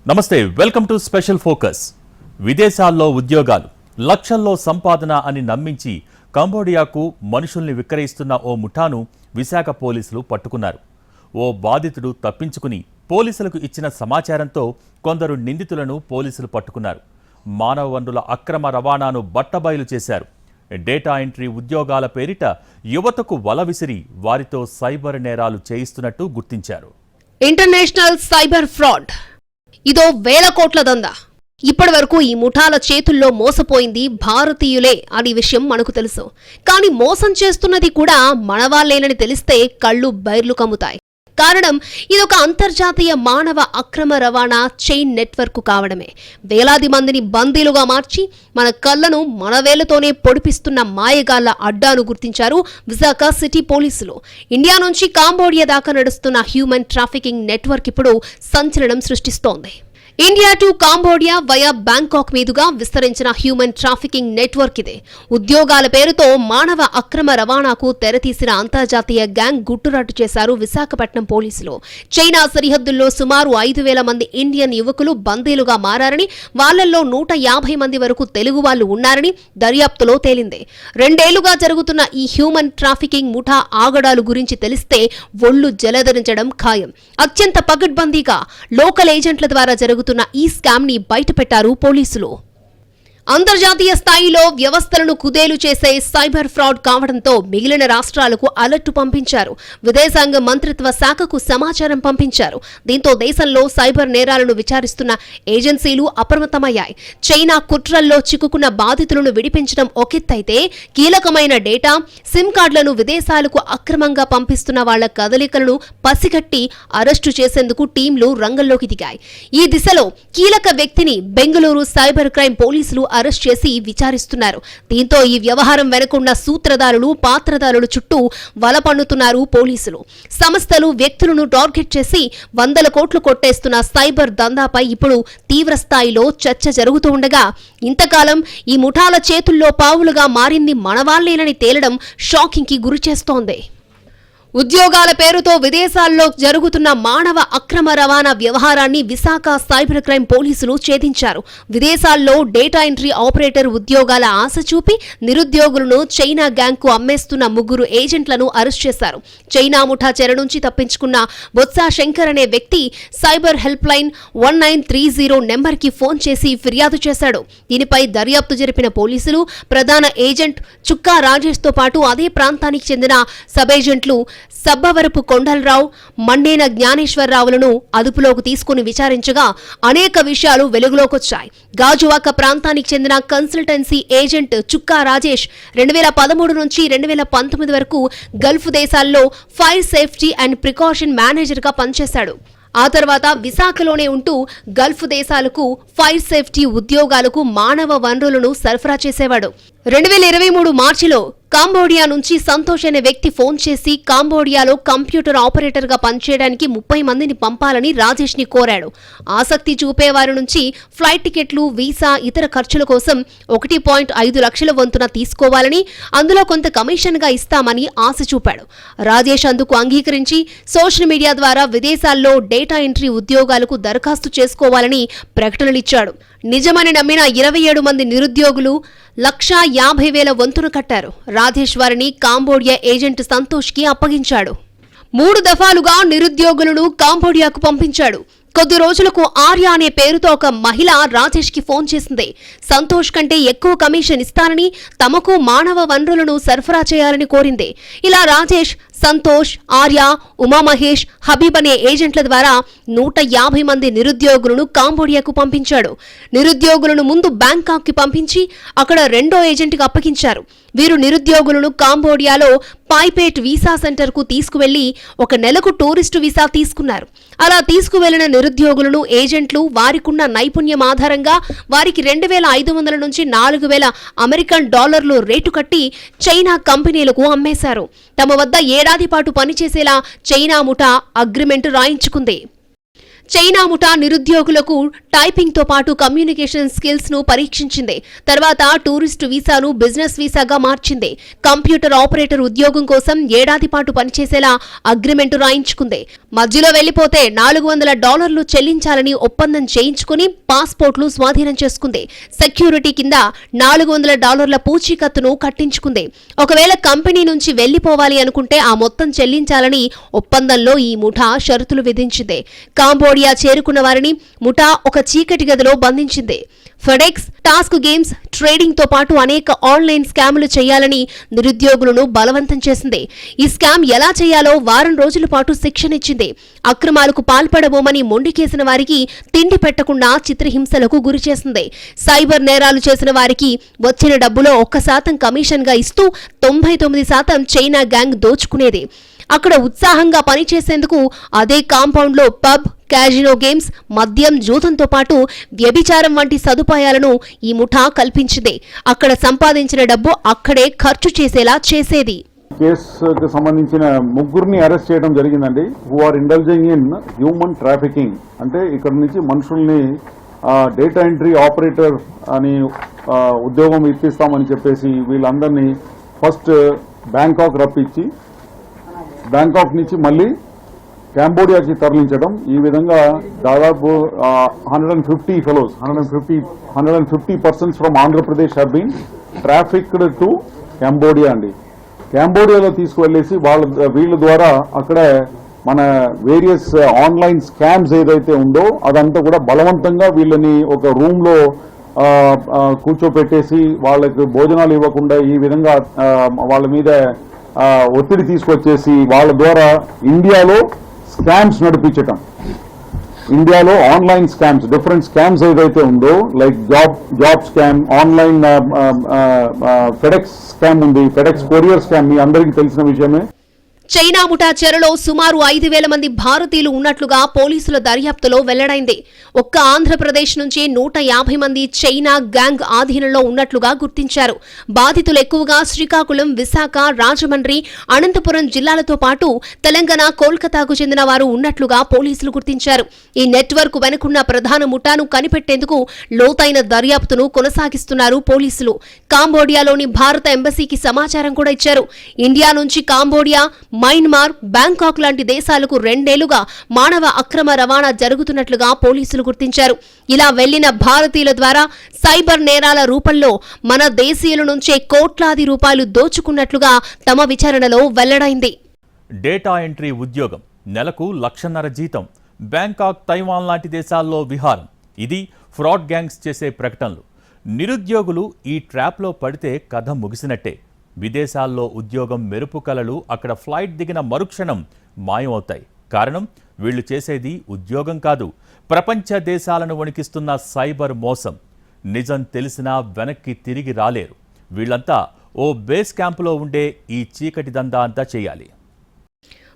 నమస్తే, welcome to special focus. విదేశాల్లో ఉద్యోగాలు, లక్షల్లో సంపాదన అని నమ్మించి కంబోడియాకు మనుషుల్ని విక్రయిస్తున్న ఓ ముఠాను విశాఖ పోలీసులు పట్టుకున్నారు. ఓ బాధితుడు తప్పించుకుని పోలీసులకు ఇచ్చిన సమాచారంతో కొందరు నిందితులను పోలీసులు పట్టుకున్నారు. మానవ వనరుల అక్రమ రవాణాను బట్టబయలు చేశారు. డేటా ఎంట్రీ ఉద్యోగాల పేరిట యువతకు వల విసిరి వారితో సైబర్ నేరాలు చేయిస్తున్నట్టు గుర్తించారు. ఇంటర్నేషనల్ సైబర్ ఫ్రాడ్ ఇదో వేల కోట్ల దందా. ఇప్పటి వరకు ఈ ముఠాల చేతుల్లో మోసపోయింది భారతీయులే అనే విషయం మనకు తెలుసు. కానీ మోసం చేస్తున్నది కూడా మనవాళ్లేనని తెలిస్తే కళ్ళు బైర్లు కమ్ముతాయి. కారణం ఇదొక అంతర్జాతీయ మానవ అక్రమ రవాణా చైన్ నెట్వర్క్ కావడమే. వేలాది మందిని బందీలుగా మార్చి మన కళ్లను మన వేలతోనే పొడిపిస్తున్న మాయగాళ్ల అడ్డాను గుర్తించారు విశాఖ సిటీ పోలీసులు. ఇండియా నుంచి కాంబోడియా దాకా నడుస్తున్న హ్యూమన్ ట్రాఫికింగ్ నెట్వర్క్ ఇప్పుడు సంచలనం సృష్టిస్తోంది. India to Cambodia via Bangkok మీదుగా విస్తరించిన హ్యూమన్ ట్రాఫికింగ్ నెట్వర్క్ ఇదే. ఉద్యోగాల పేరుతో మానవ అక్రమ రవాణాకు తెరతీసిన అంతర్జాతీయ గ్యాంగ్ గుట్టురట్టు చేశారు విశాఖపట్నం పోలీసులు. చైనా సరిహద్దుల్లో సుమారు 5,000 మంది ఇండియన్ యువకులు బందీలుగా మారారని, వాళ్లలో 150 మంది వరకు తెలుగు వాళ్లు ఉన్నారని దర్యాప్తులో తేలింది. 2 ఏళ్లుగా జరుగుతున్న ఈ హ్యూమన్ ట్రాఫికింగ్ ముఠా ఆగడాలు గురించి తెలిస్తే ఒళ్లు జలధరించడం ఖాయం. అత్యంత పకడ్బందీగా లోకల్ ఏజెంట్ల ద్వారా జరుగుతున్న ఈ స్కామ్ ని బయటపెట్టారు పోలీసులు. అంతర్జాతీయ స్థాయిలో వ్యవస్థలను కుదేలు చేసే సైబర్ ఫ్రాడ్ కావడంతో మిగిలిన రాష్ట్రాలకు అలర్టు పంపించారు. విదేశాంగ మంత్రిత్వ శాఖకు సమాచారం పంపించారు. దీంతో దేశంలో సైబర్ నేరాలను విచారిస్తున్న ఏజెన్సీలు అప్రమత్తమయ్యాయి. చైనా కుట్రల్లో చిక్కుకున్న బాధితులను విడిపించడం ఒకెత్తైతే, కీలకమైన డేటా, సిమ్ కార్డులను విదేశాలకు అక్రమంగా పంపిస్తున్న వాళ్ల కదలికలను పసిగట్టి అరెస్టు చేసేందుకు టీంలు రంగంలోకి దిగాయి. ఈ దిశలో కీలక వ్యక్తిని బెంగళూరు సైబర్ క్రైమ్ పోలీసులు అరెస్ట్ చేసి విచారిస్తున్నారు. దీంతో ఈ వ్యవహారం వెనుకున్న సూత్రధారులు, పాత్రధారులు చుట్టూ వల పన్నుతున్నారు పోలీసులు. సంస్థలు, వ్యక్తులను టార్గెట్ చేసి 100 కోట్లు కొట్టేస్తున్న సైబర్ దందాపై ఇప్పుడు తీవ్ర స్థాయిలో చర్చ జరుగుతూ ఉండగా, ఇంతకాలం ఈ ముఠాల చేతుల్లో పావులుగా మారింది మనవాళ్లేనని తేలడం షాకింగ్ కి గురిచేస్తోంది. ఉద్యోగాల పేరుతో విదేశాల్లో జరుగుతున్న మానవ అక్రమ రవాణా వ్యవహారాన్ని విశాఖ సైబర్ క్రైమ్ పోలీసులు ఛేదించారు. విదేశాల్లో డేటా ఎంట్రీ ఆపరేటర్ ఉద్యోగాల ఆశ చూపి నిరుద్యోగులను చైనా గ్యాంగ్ కు అమ్మేస్తున్న 3 ఏజెంట్లను అరెస్ట్ చేశారు. చైనా ముఠా చెర నుంచి తప్పించుకున్న బొత్స శంకర్ అనే వ్యక్తి సైబర్ హెల్ప్ లైన్ 1930 నెంబర్ కి ఫోన్ చేసి ఫిర్యాదు చేశాడు. దీనిపై దర్యాప్తు జరిపిన పోలీసులు ప్రధాన ఏజెంట్ చుక్కా రాజేష్ తో పాటు అదే ప్రాంతానికి చెందిన సబ్ ఏజెంట్లు సబ్బవరపు కొండలరావు, మండేన జ్ఞానేశ్వరరావులను అదుపులోకి తీసుకుని విచారించగా అనేక విషయాలు వెలుగులోకొచ్చాయి. గాజువాక ప్రాంతానికి చెందిన కన్సల్టెన్సీ ఏజెంట్ చుక్కా రాజేష్ 2013 నుంచి 2019 వరకు గల్ఫ్ దేశాల్లో fire safety and precaution manager గా పనిచేశాడు. ఆ తర్వాత విశాఖలోనే ఉంటూ గల్ఫ్ దేశాలకు ఫైర్ సేఫ్టీ ఉద్యోగాలకు మానవ వనరులను సరఫరా చేసేవాడు. 2023 మార్చిలో కాంబోడియా నుంచి సంతోష్ అనే వ్యక్తి ఫోన్ చేసి కాంబోడియాలో కంప్యూటర్ ఆపరేటర్ గా పనిచేయడానికి 30 మందిని పంపాలని రాజేష్ ని కోరాడు. ఆసక్తి చూపేవారి నుంచి ఫ్లైట్ టికెట్లు, వీసా, ఇతర ఖర్చుల కోసం 1.5 లక్షల వంతున తీసుకోవాలని, అందులో కొంత కమిషన్ గా ఇస్తామని ఆశ చూపాడు. రాజేష్ అందుకు అంగీకరించి సోషల్ మీడియా ద్వారా విదేశాల్లో డేటా ఎంట్రీ ఉద్యోగాలకు దరఖాస్తు చేసుకోవాలని ప్రకటనలిచ్చాడు. నిజమని నమ్మిన 27 మంది నిరుద్యోగులు 1,50,000 వంతున కట్టారు. రాజేష్ వారిని కాంబోడియా ఏజెంట్ సంతోష్ కి అప్పగించాడు. 3 దఫాలుగా నిరుద్యోగులను కాంబోడియాకు పంపించాడు. కొద్ది రోజులకు ఆర్య అనే పేరుతో ఒక మహిళ రాజేష్ కి ఫోన్ చేసింది. సంతోష్ కంటే ఎక్కువ కమిషన్ ఇస్తానని, తమకు మానవ వనరులను సరఫరా చేయాలని కోరింది. ఇలా రాజేష్, సంతోష్, ఆర్య, ఉమామహేష్, హబీబ్ అనే ఏజెంట్ల ద్వారా 150 మంది నిరుద్యోగులను కాంబోడియాకు పంపించాడు. నిరుద్యోగులను ముందు బ్యాంకాక్ కి పంపించి అక్కడ 2వ ఏజెంట్ కి అప్పగించారు. వీరు నిరుద్యోగులను కాంబోడియాలో పాయ్పేట్ వీసా సెంటర్ కు తీసుకువెళ్లి 1 నెలకు టూరిస్టు వీసా తీసుకున్నారు. అలా తీసుకువెళ్లిన నిరుద్యోగులను ఏజెంట్లు వారికున్న నైపుణ్యం ఆధారంగా వారికి 2,500 నుంచి 4,000 అమెరికన్ డాలర్లు రేటు కట్టి చైనా కంపెనీలకు అమ్మేశారు. తమ వద్ద ఏడాది పాటు పనిచేసేలా చైనా ముఠా అగ్రిమెంట్ రాయించుకుంది. చైనా ముఠా నిరుద్యోగులకు టైపింగ్ తో పాటు కమ్యూనికేషన్ స్కిల్స్ ను పరీక్షించింది. తర్వాత టూరిస్టు వీసాను బిజినెస్ వీసాగా మార్చింది. కంప్యూటర్ ఆపరేటర్ ఉద్యోగం కోసం ఏడాది పాటు పనిచేసేలా అగ్రిమెంటు రాయించుకుంది. మధ్యలో వెళ్లిపోతే $400 చెల్లించాలని ఒప్పందం చేయించుకుని పాస్పోర్ట్లు స్వాధీనం చేసుకుంది. సెక్యూరిటీ కింద $400 పూచీకత్తును కట్టించుకుంది. ఒకవేళ కంపెనీ నుంచి వెళ్లిపోవాలి అనుకుంటే ఆ మొత్తం చెల్లించాలని ఒప్పందంలో ఈ ముఠా షరతులు విధించింది. కాంబోడియా చేరుకున్న వారిని ముఠా ఒక చీకటి గదిలో బంధించింది. ఫెడెక్స్, టాస్క్ గేమ్స్, ట్రేడింగ్ తో పాటు అనేక ఆన్లైన్ స్కామ్లు చేయాలని నిరుద్యోగులను బలవంతం చేసింది. ఈ స్కామ్ ఎలా చేయాలో వారం రోజుల పాటు శిక్షణిచ్చింది. అక్రమాలకు పాల్పడబోమని మొండికేసిన వారికి తిండి పెట్టకుండా చిత్రహింసలకు గురిచేసింది. సైబర్ నేరాలు చేసిన వారికి వచ్చిన డబ్బులో 1% కమిషన్ గా ఇస్తూ 99% చైనా గ్యాంగ్ దోచుకునేది. అక్కడ ఉత్సాహంగా పనిచేసేందుకు అదే కాంపౌండ్ లో పబ్, క్యాజినో గేమ్స్, మద్యం, జూదంతో పాటు వ్యభిచారం వంటి సదుపాయాలను ఈ ముఠా కల్పించింది. అక్కడ సంపాదించిన డబ్బు అక్కడే ఖర్చు చేసేలా చేసేది. కేసుకు సంబంధించిన ముగ్గురిని అరెస్ట్ చేయడం జరిగిందండి. Who are indulging in human trafficking. అంటే ఇక్కడ నుంచి మనుషుల్ని డేటా ఎంట్రీ ఆపరేటర్ అని ఉద్యోగం ఇప్పిస్తామని చెప్పేసి వీళ్ళందరినీ ఫస్ట్ బ్యాంకాక్ రప్పించి బ్యాంకాక్ నుంచి మళ్ళీ కాంబోడియాకి తరలించడం. ఈ విధంగా దాదాపు 150 fellows 150 persons from Andhra Pradesh have been trafficked to Cambodia అండి. కాంబోడియాలో తీసుకువెళ్ళేసి వీళ్ళ ద్వారా అక్కడ మన వేరియస్ ఆన్లైన్ స్కామ్స్ ఏదైతే ఉందో అదంతా కూడా బలవంతంగా వీళ్ళని ఒక రూమ్ లో కూర్చోపెట్టేసి వాళ్ళకి భోజనాలు ఇవ్వకుండా ఈ విధంగా వాళ్ళ మీద ఒత్తిడి తీసుకొచ్చేసి వాళ్ళ ద్వారా ఇండియాలో స్కామ్స్ నడిపించటం. ఇండియాలో ఆన్లైన్ స్కామ్స్, డిఫరెంట్ స్కామ్స్ ఏదైతే ఉందో like job scam, online FedEx scam ఉంది, ఫెడెక్స్ కొరియర్ స్కామ్ మీ అందరికీ తెలిసిన విషయమే. చైనా ముఠా చెరలో సుమారు 5,000 మంది భారతీయులు ఉన్నట్లుగా పోలీసుల దర్యాప్తులో వెల్లడైంది. ఒక్క ఆంధ్రప్రదేశ్ నుంచి 150 మంది చైనా గ్యాంగ్ ఆధీనంలో ఉన్నట్లుగా గుర్తించారు. బాధితులు ఎక్కువగా శ్రీకాకుళం, విశాఖ, రాజమండ్రి, అనంతపురం జిల్లాలతో పాటు తెలంగాణ, కోల్కతాకు చెందిన వారు ఉన్నట్లుగా పోలీసులు గుర్తించారు. ఈ నెట్వర్క్ వెనుకున్న ప్రధాన ముఠాను కనిపెట్టేందుకు లోతైన దర్యాప్తును కొనసాగిస్తున్నారు పోలీసులు. కాంబోడియాలోని భారత ఎంబసీకి సమాచారం కూడా ఇచ్చారు. ఇండియా నుంచి కాంబోడియా, మయన్మార్, బ్యాంకాక్ లాంటి దేశాలకు 2 ఏళ్లుగా మానవ అక్రమ రవాణా జరుగుతున్నట్లుగా పోలీసులు గుర్తించారు. ఇలా వెళ్లిన భారతీయుల ద్వారా సైబర్ నేరాల రూపంలో మన దేశీయుల నుంచే కోట్లాది రూపాయలు దోచుకున్నట్లుగా తమ విచారణలో వెల్లడైంది. డేటా ఎంట్రీ ఉద్యోగం, నెలకు 1,50,000 జీతం, బ్యాంకాక్, తైవాన్ లాంటి దేశాల్లో విహారం. ఇది ఫ్రాడ్ గ్యాంగ్స్ చేసే ప్రకటనలు. నిరుద్యోగులు ఈ ట్రాప్లో పడితే కథ ముగిసినట్టే. విదేశాల్లో ఉద్యోగం మెరుపు కలలు అక్కడ ఫ్లైట్ దిగిన మరుక్షణం మాయమవుతాయి. కారణం వీళ్లు చేసేది ఉద్యోగం కాదు, ప్రపంచ దేశాలను వణికిస్తున్న సైబర్ మోసం. నిజం తెలిసినా వెనక్కి తిరిగి రాలేరు. వీళ్లంతా ఓ బేస్ క్యాంపులో ఉండే ఈ చీకటి దందా అంతా చేయాలి.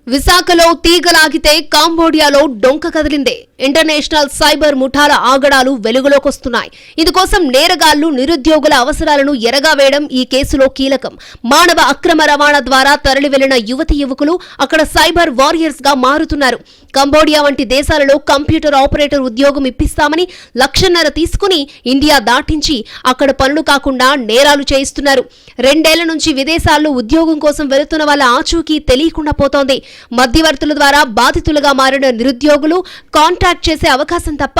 విశాఖలో తీగలాగితే కాంబోడియాలో డొంక కదిలిందే. ఇంటర్నేషనల్ సైబర్ ముఠాల ఆగడాలు వెలుగులోకొస్తున్నాయి. ఇందుకోసం నేరగాళ్లు నిరుద్యోగుల అవసరాలను ఎరగా వేయడం ఈ కేసులో కీలకం. మానవ అక్రమ రవాణా ద్వారా తరలి వెళ్లిన యువతి యువకులు అక్కడ సైబర్ వారియర్స్ గా మారుతున్నారు. కంబోడియా వంటి దేశాలలో కంప్యూటర్ ఆపరేటర్ ఉద్యోగం ఇప్పిస్తామని 1,50,000 తీసుకుని ఇండియా దాటించి అక్కడ పనులు కాకుండా నేరాలు చేయిస్తున్నారు. 2 ఏళ్ల నుంచి విదేశాల్లో ఉద్యోగం కోసం వెళుతున్న వాళ్ళ ఆచూకీ తెలియకుండా పోతోంది. మధ్యవర్తుల ద్వారా బాధితులుగా మారిన నిరుద్యోగులు కాంటాక్ట్ చేసే అవకాశం తప్ప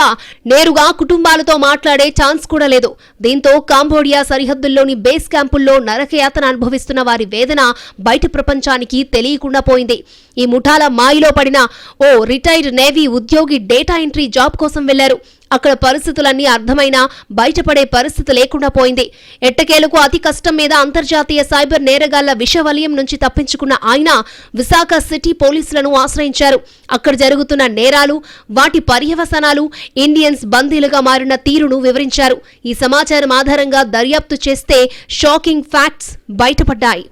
నేరుగా కుటుంబాలతో మాట్లాడే ఛాన్స్ కూడా లేదు. దీంతో కాంబోడియా సరిహద్దుల్లోని బేస్ క్యాంపుల్లో నరకయాతన అనుభవిస్తున్న వారి వేదన బయట ప్రపంచానికి తెలియకుండా పోయింది. ఈ ముఠాల మాయలో పడిన ఓ రిటైర్డ్ నేవీ ఉద్యోగి డేటా ఎంట్రీ జాబ్ కోసం వెళ్లారు. అక్కడ పరిస్థితులన్నీ అర్థమైనా బయటపడే పరిస్థితి లేకుండా పోయింది. ఎట్టకేలకు అతి కష్టం మీద అంతర్జాతీయ సైబర్ నేరగాళ్ల విషవలయం నుంచి తప్పించుకున్న ఆయన విశాఖ సిటీ పోలీసులను ఆశ్రయించారు. అక్కడ జరుగుతున్న నేరాలు, వాటి పర్యవసానాలు, ఇండియన్స్ బందీలుగా మారిన తీరును వివరించారు. ఈ సమాచారం ఆధారంగా దర్యాప్తు చేస్తే షాకింగ్ ఫ్యాక్ట్స్ బయటపడ్డాయి.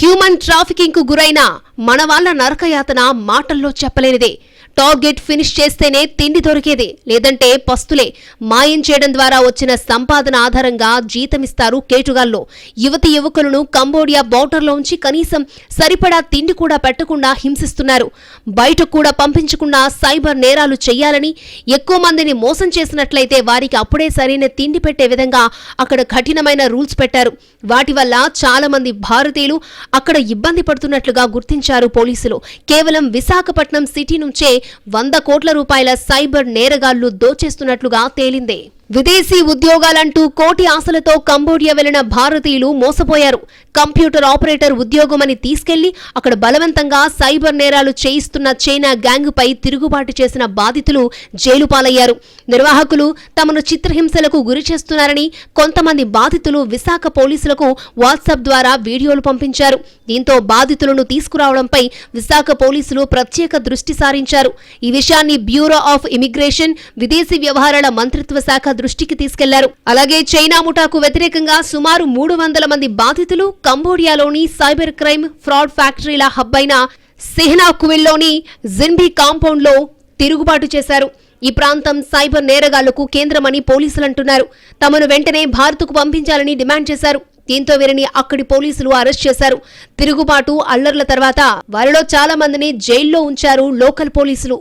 హ్యూమన్ ట్రాఫికింగ్ కు గురైన మన వాళ్ల నరకయాతన మాటల్లో చెప్పలేనిదే. టార్గెట్ ఫినిష్ చేస్తేనే తిండి దొరికేది, లేదంటే పస్తులే. మాయం చేయడం ద్వారా వచ్చిన సంపాదన ఆధారంగా జీతమిస్తారు కేటుగాల్లో. యువతి యువకులను కంబోడియా బోర్డర్లో ఉంచి కనీసం సరిపడా తిండి కూడా పెట్టకుండా హింసిస్తున్నారు. బయటకు కూడా పంపించకుండా సైబర్ నేరాలు చేయాలని, ఎక్కువ మందిని మోసం చేసినట్లయితే వారికి అప్పుడే సరైన తిండి పెట్టే విధంగా అక్కడ కఠినమైన రూల్స్ పెట్టారు. వాటి వల్ల చాలా మంది భారతీయులు అక్కడ ఇబ్బంది పడుతున్నట్లుగా గుర్తించారు పోలీసులు. కేవలం విశాఖపట్నం సిటీ నుంచే 100 కోట్ల రూపాయల సైబర్ నేరగాళ్లు దోచేస్తున్నట్లుగా తేలింది. విదేశీ ఉద్యోగాలంటూ కోటి ఆశలతో కంబోడియా వెళ్లిన భారతీయులు మోసపోయారు. కంప్యూటర్ ఆపరేటర్ ఉద్యోగమని తీసుకెళ్లి అక్కడ బలవంతంగా సైబర్ నేరాలు చేయిస్తున్న చైనా గ్యాంగ్ పై తిరుగుబాటు చేసిన బాధితులు జైలు పాలయ్యారు. నిర్వాహకులు తమను చిత్రహింసలకు గురి చేస్తున్నారని కొంతమంది బాధితులు విశాఖ పోలీసులకు వాట్సాప్ ద్వారా వీడియోలు పంపించారు. దీంతో బాధితులను తీసుకురావడంపై విశాఖ పోలీసులు ప్రత్యేక దృష్టి సారించారు. ఈ విషయాన్ని బ్యూరో ఆఫ్ ఇమిగ్రేషన్, విదేశీ వ్యవహారాల మంత్రిత్వ శాఖ దృష్టికి తీసుకెళ్లారు. అలాగే చైనా ముఠాకు వ్యతిరేకంగా సుమారు 300 మంది బాధితులు కంబోడియాలోని సైబర్ క్రైమ్ ఫ్రాడ్ ఫ్యాక్టరీల హబ్ అయిన సిహ్నాకువిల్లోని జిన్బీ కాంపౌండ్ లో తిరుగుబాటు చేశారు. ఈ ప్రాంతం సైబర్ నేరగాళ్లకు కేంద్రమని పోలీసులు అంటున్నారు. తమను వెంటనే భారత్కు పంపించాలని డిమాండ్ చేశారు. దీంతో వీరిని అక్కడి పోలీసులు అరెస్ట్ చేశారు. తిరుగుబాటు అల్లర్ల తర్వాత వారిలో చాలా మందిని జైల్లో ఉంచారు లోకల్ పోలీసులు.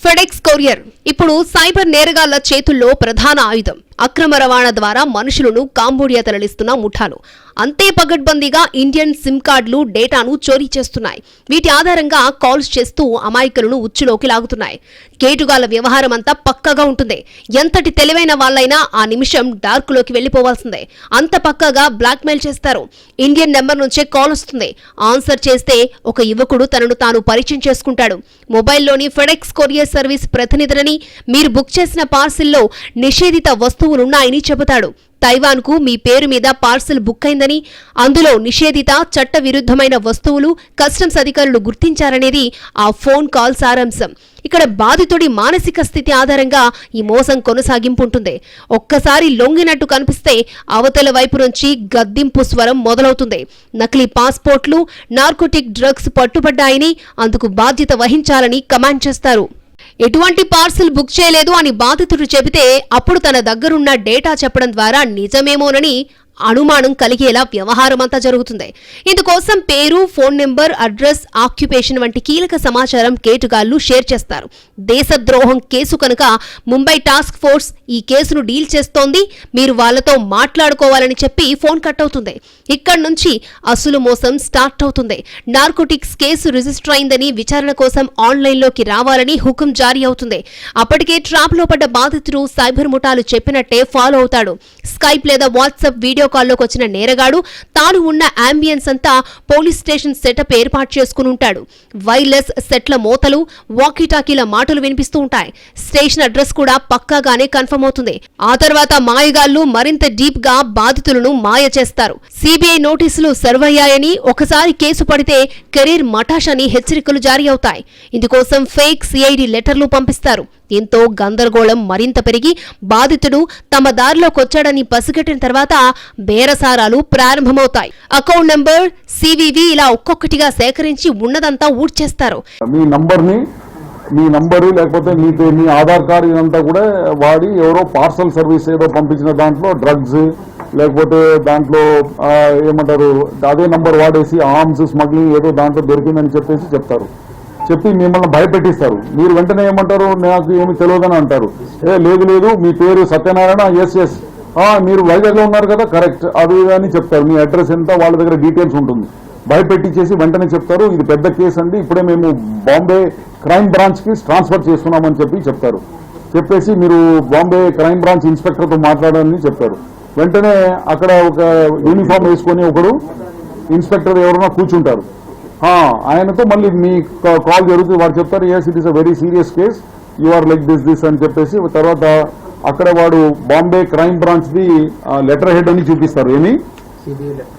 ఫెడెక్స్ కొరియర్ ఇప్పుడు సైబర్ నేరగాళ్ల చేతుల్లో ప్రధాన ఆయుధం. అక్రమ రవాణా ద్వారా మనుషులను కాంబోడియా తరలిస్తున్న ముఠాలు అంతే పగడ్బందీగా ఇండియన్ సిమ్ కార్డులు, డేటాను చోరీ చేస్తున్నాయి. వీటి ఆధారంగా కాల్స్ చేస్తూ అమాయకులను ఉచ్చులోకి లాగుతున్నాయి. కేటుగాళ్ల వ్యవహారం అంతా పక్కగా ఉంటుంది. ఎంతటి తెలివైన వాళ్లైనా ఆ నిమిషం డార్క్లోకి వెళ్లిపోవాల్సిందే. అంత పక్కగా బ్లాక్మెయిల్ చేస్తారు. ఇండియన్ నెంబర్ నుంచే కాల్ వస్తుంది. ఆన్సర్ చేస్తే ఒక యువకుడు తనను తాను పరిచయం చేసుకుంటాడు. మొబైల్లోని ఫెడెక్స్ కొరియర్ సర్వీస్ ప్రతినిధులని, మీరు బుక్ చేసిన పార్సిల్లో నిషేధిత వస్తువులున్నాయని చెబుతాడు. తైవాన్ కు మీ పేరు మీద పార్సిల్ బుక్ అయిందని, అందులో నిషేధిత చట్ట విరుద్ధమైన వస్తువులు కస్టమ్స్ అధికారులు గుర్తించారనేది ఆ ఫోన్ కాల్ సారాంశం. ఇక్కడ బాధితుడి మానసిక స్థితి ఆధారంగా ఈ మోసం కొనసాగింపు ఉంటుంది. ఒక్కసారి లొంగినట్టు కనిపిస్తే అవతల వైపు నుంచి గద్దింపు స్వరం మొదలవుతుంది. నకిలీ పాస్పోర్ట్లు, నార్కోటిక్ డ్రగ్స్ పట్టుబడ్డాయని, అందుకు బాధ్యత వహించాలని కమాండ్ చేస్తారు. ఎటువంటి పార్సిల్ బుక్ చేయలేదు అని బాధితుడు చెబితే అప్పుడు తన దగ్గరున్న డేటా చెప్పడం ద్వారా నిజమేమోనని అనుమానం కలిగేలా వ్యవహారమంతా జరుగుతుంది. ఇందుకోసం పేరు, ఫోన్ నెంబర్, అడ్రస్, ఆక్యుపేషన్ వంటి కీలక సమాచారం కేటుగాళ్లు షేర్ చేస్తారు. దేశద్రోహం కేసు కనుక ముంబై టాస్క్ ఫోర్స్ ఈ కేసును డీల్ చేస్తోంది, మీరు వాళ్లతో మాట్లాడుకోవాలని చెప్పి ఫోన్ కట్ అవుతుంది. ఇక్కడి నుంచి అసలు మోసం స్టార్ట్ అవుతుంది. నార్కోటిక్స్ కేసు రిజిస్టర్ అయిందని విచారణ కోసం ఆన్లైన్లోకి రావాలని హుకుం జారీ అవుతుంది. అప్పటికే ట్రాప్ లో పడ్డ బాధితుడు సైబర్ ముఠాలు చెప్పినట్టే ఫాలో అవుతాడు. స్కైప్ లేదా వాట్సాప్ వీడియో కాల్లోకి వచ్చిన నేరగాడు తాను ఉన్న అంబియన్స్ అంతా పోలీస్ స్టేషన్ సెటప్ ఏర్పాటు చేసుకుని ఉంటాడు. వైర్లెస్ సెట్ల మోతలు, వాకీటాకీల మాటలు వినిపిస్తూ ఉంటాయి. స్టేషన్ అడ్రస్ కూడా పక్కాగానే కన్ఫర్మ్ అవుతుంది. ఆ తర్వాత మాయగాళ్లు మరింత డీప్ గా బాధితులను మాయ చేస్తారు. సిబిఐ నోటీసులు సర్వ్ అయ్యాయని, ఒకసారి కేసు పడితే కెరీర్ మటాష్ అని హెచ్చరికలు జారీ అవుతాయి. ఇందుకోసం ఫేక్ సిఐడి లెటర్లు పంపిస్తారు. దీంతో గందరగోళం మరింత పెరిగి బాధితుడు తమ దారిలోకొచ్చాడని పసిగట్టిన తర్వాత బేరసారాలు ప్రారంభమవుతాయి. అకౌంట్ నంబర్, సివివి ఇలా ఒక్కొక్కటిగా సేకరించి ఉన్నదంతా ఊడ్చేస్తారు. మీ నంబరు లేకపోతే మీ ఆధార్ కార్డు ఇదంతా కూడా వాడి ఎవరో పార్సల్ సర్వీస్ ఏదో పంపించిన దాంట్లో డ్రగ్స్ లేకపోతే దాంట్లో ఏమంటారు అదే నంబర్ వాడేసి ఆర్మ్స్ స్మగ్లింగ్ ఏదో దాంట్లో దొరికిందని చెప్పేసి చెప్తారు. చెప్పి మిమ్మల్ని భయపెట్టిస్తారు. మీరు వెంటనే ఏమంటారు, నాకు ఏమి తెలియదని అంటారు. లేదు మీ పేరు సత్యనారాయణ, ఎస్ మీరు వైజాగ్లో ఉన్నారు కదా, కరెక్ట్, అది అని చెప్తారు. మీ అడ్రస్ ఎంత, వాళ్ళ దగ్గర డీటెయిల్స్ ఉంటుంది. భయపెట్టించేసి వెంటనే చెప్తారు, ఇది పెద్ద కేసు అండి, ఇప్పుడే మేము బాంబే క్రైమ్ బ్రాంచ్కి ట్రాన్స్ఫర్ చేస్తున్నామని చెప్తారు. చెప్పేసి మీరు బాంబే క్రైమ్ బ్రాంచ్ ఇన్స్పెక్టర్తో మాట్లాడాలని చెప్తారు. వెంటనే అక్కడ ఒక యూనిఫామ్ వేసుకొని ఒకడు ఇన్స్పెక్టర్ ఎవరైనా కూర్చుంటారు. ఆయనతో మళ్ళీ మీ కాల్ జరుగుతుంది. వాడు చెప్తారు, yes it is a very serious case, you are like this అని చెప్పేసి తర్వాత అక్కడ వాడు Bombay crime branch the letter head అని చూపిస్తారు. ఏమి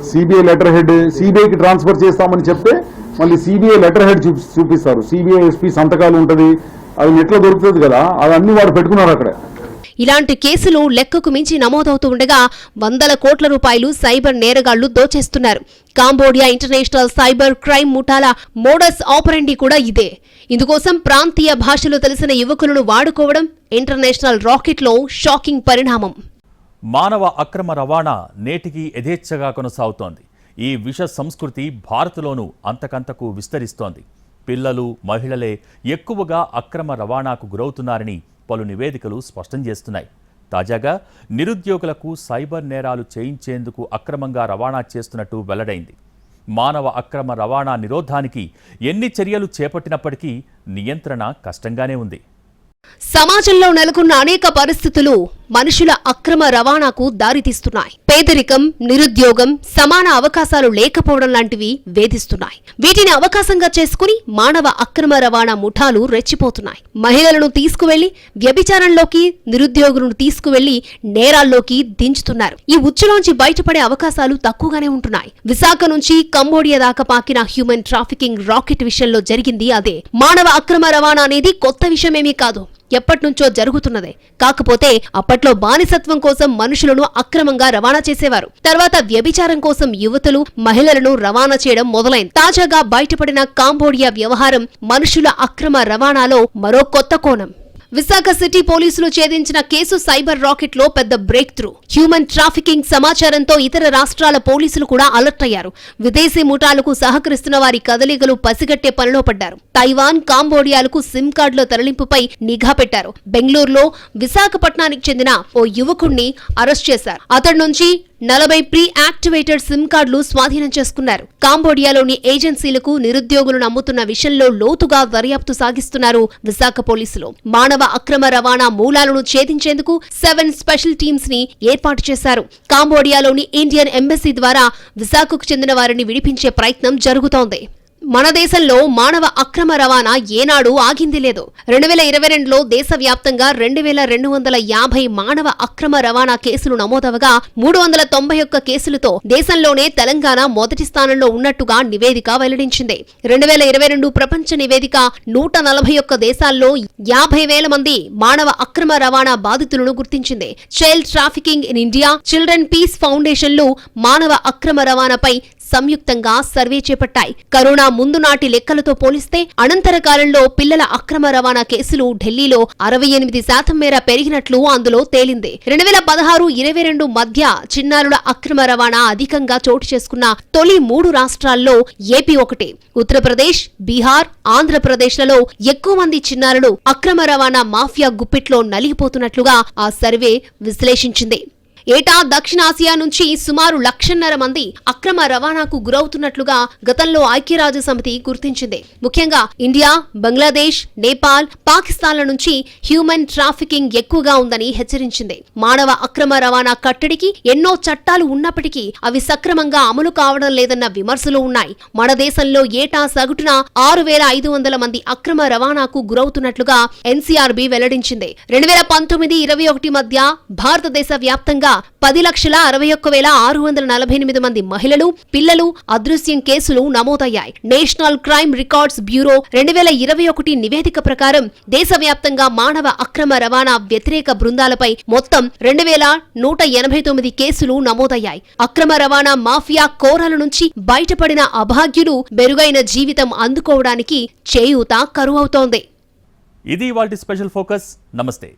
సిబిఐ లెటర్ హెడ్, సిబిఐకి ట్రాన్స్ఫర్ చేస్తామని చెప్తే మళ్ళీ సిబిఐ లెటర్ హెడ్ చూపిస్తారు. సిబిఐ ఎస్పీ సంతకాలు ఉంటుంది, అది నెట్లో దొరుకుతుంది కదా, అవన్నీ వాడు పెట్టుకున్నారు అక్కడ. ఇలాంటి కేసులు లెక్కకు మించి నమోదవుతూ ఉండగా వందల కోట్ల రూపాయలు సైబర్ నేరగాళ్లు దోచేస్తున్నారు. కాంబోడియా ఇంటర్నేషనల్ సైబర్ క్రైమ్ ముఠాల మోడస్ ఆపరెండి కూడా ఇదే. ఇందుకోసం ప్రాంతీయ భాషలు తెలిసిన యువకులను వాడుకోవడం ఇంటర్నేషనల్ రాకెట్లో షాకింగ్ పరిణామం. మానవ అక్రమ రవాణా నేటికి యథేచ్ఛగా కొనసాగుతోంది. ఈ విష సంస్కృతి భారత్లోనూ అంతకంతకు విస్తరిస్తోంది. పిల్లలు, మహిళలే ఎక్కువగా అక్రమ రవాణాకు గురవుతున్నారని పలు నివేదికలు స్పష్టం చేస్తున్నాయి. తాజాగా నిరుద్యోగులకు సైబర్ నేరాలు చేయించేందుకు అక్రమంగా రవాణా చేస్తున్నట్టు వెల్లడైంది. మానవ అక్రమ రవాణా నిరోధానికి ఎన్ని చర్యలు చేపట్టినప్పటికీ నియంత్రణ కష్టంగానే ఉంది. సమాజంలో నెలకొన్న అనేక పరిస్థితులు మనుషుల అక్రమ రవాణాకు దారితీస్తున్నాయి. పేదరికం, నిరుద్యోగం, సమాన అవకాశాలు లేకపోవడం లాంటివి వేధిస్తున్నాయి. వీటిని అవకాశంగా చేసుకుని మానవ అక్రమ రవాణా ముఠాలు రెచ్చిపోతున్నాయి. మహిళలను తీసుకువెళ్లి వ్యభిచారంలోకి, నిరుద్యోగులను తీసుకువెళ్లి నేరాల్లోకి దించుతున్నారు. ఈ ఉచ్చులోంచి బయటపడే అవకాశాలు తక్కువగానే ఉంటున్నాయి. విశాఖ నుంచి కంబోడియా దాకా పాకిన హ్యూమన్ ట్రాఫికింగ్ రాకెట్ విషయంలో జరిగింది అదే. మానవ అక్రమ రవాణా అనేది కొత్త విషయమేమీ కాదు, ఎప్పటినుంచో జరుగుతున్నదే. కాకపోతే అప్పట్లో బానిసత్వం కోసం మనుషులను అక్రమంగా రవాణా చేసేవారు. తర్వాత వ్యభిచారం కోసం యువతులు, మహిళలను రవాణా చేయడం మొదలైంది. తాజాగా బయటపడిన కాంబోడియా వ్యవహారం మనుషుల అక్రమ రవాణాలో మరో కొత్త కోణం. విశాఖ సిటీ పోలీసులు ఛేదించిన కేసు సైబర్ రాకెట్ లో పెద్ద బ్రేక్ త్రూ. హ్యూమన్ ట్రాఫికింగ్ సమాచారంతో ఇతర రాష్ట్రాల పోలీసులు కూడా అలర్ట్ అయ్యారు. విదేశీ ముఠాలకు సహకరిస్తున్న వారి కదలికలు పసిగట్టే పనిలో పడ్డారు. తైవాన్, కాంబోడియాలకు సిమ్ కార్డుల తరలింపుపై నిఘా పెట్టారు. బెంగళూరులో విశాఖపట్నానికి చెందిన ఓ యువకుణ్ణి అరెస్ట్ చేశారు. అతడి నుంచి 40 ప్రీ యాక్టివేటెడ్ సిమ్ కార్డులు స్వాధీనం చేసుకున్నారు. కాంబోడియాలోని ఏజెన్సీలకు నిరుద్యోగులను అమ్ముతున్న విషయంలో లోతుగా దర్యాప్తు సాగిస్తున్నారు విశాఖ పోలీసులు. మానవ అక్రమ రవాణా మూలాలను ఛేదించేందుకు 7 స్పెషల్ టీమ్స్ ని ఏర్పాటు చేశారు. కాంబోడియాలోని ఇండియన్ ఎంబసీ ద్వారా విశాఖకు చెందిన వారిని విడిపించే ప్రయత్నం జరుగుతోంది. మన దేశంలో మానవ అక్రమ రవాణా ఏనాడు ఆగింది లేదు. 2022లో దేశవ్యాప్తంగా 2250 మానవ అక్రమ రవాణా కేసులు నమోదవగా 391 కేసులతో దేశంలోనే తెలంగాణ మొదటి స్థానంలో ఉన్నట్టుగా నివేదిక వెల్లడించింది. 2022 ప్రపంచ నివేదిక 141 దేశాల్లో 50,000 మంది మానవ అక్రమ రవాణా బాధితులను గుర్తించింది. Child trafficking in India, children peace ఫౌండేషన్లు మానవ అక్రమ రవాణాపై సంయుక్తంగా సర్వే చేపట్టాయి. కరోనా ముందు నాటి లెక్కలతో పోలిస్తే అనంతర కాలంలో పిల్లల అక్రమ రవాణా కేసులు ఢిల్లీలో 68% మేర పెరిగినట్లు అందులో తేలింది. 2016-22 మధ్య చిన్నారుల అక్రమ రవాణా అధికంగా చోటు చేసుకున్న తొలి 3 రాష్ట్రాల్లో ఏపీ ఒకటి. ఉత్తరప్రదేశ్, బీహార్, ఆంధ్రప్రదేశ్లలో ఎక్కువ మంది చిన్నారులు అక్రమ రవాణా మాఫియా గుప్పిట్లో నలిగిపోతున్నట్లుగా ఆ సర్వే విశ్లేషించింది. ఏటా దక్షిణాసియా నుంచి సుమారు 1,50,000 మంది అక్రమ రవాణాకు గురవుతున్నట్లుగా గతంలో ఐక్యరాజ్య సమితి గుర్తించింది. ముఖ్యంగా ఇండియా, బంగ్లాదేశ్, నేపాల్, పాకిస్తాన్ల నుంచి హ్యూమన్ ట్రాఫికింగ్ ఎక్కువగా ఉందని హెచ్చరించింది. మానవ అక్రమ రవాణా కట్టడికి ఎన్నో చట్టాలు ఉన్నప్పటికీ అవి సక్రమంగా అమలు కావడం లేదన్న విమర్శలు ఉన్నాయి. మన దేశంలో ఏటా సగటున 6,500 మంది అక్రమ రవాణాకు గురవుతున్నట్లుగా ఎన్సీఆర్బీ వెల్లడించింది. 2019-21 మధ్య భారతదేశ వ్యాప్తంగా 10,61,648 మంది మహిళలు, పిల్లలు అదృశ్యం కేసులు నమోదయ్యాయి. నేషనల్ క్రైమ్ రికార్డ్స్ బ్యూరో 2021 నివేదిక ప్రకారం దేశవ్యాప్తంగా మానవ అక్రమ రవాణా వ్యతిరేక బృందాలపై మొత్తం 2,189 కేసులు నమోదయ్యాయి. అక్రమ రవాణా మాఫియా కోరల నుంచి బయటపడిన అభాగ్యులు మెరుగైన జీవితం అందుకోవడానికి చేయూత కరువవుతోంది. ఇది ఇవాల్టి స్పెషల్ ఫోకస్. నమస్తే.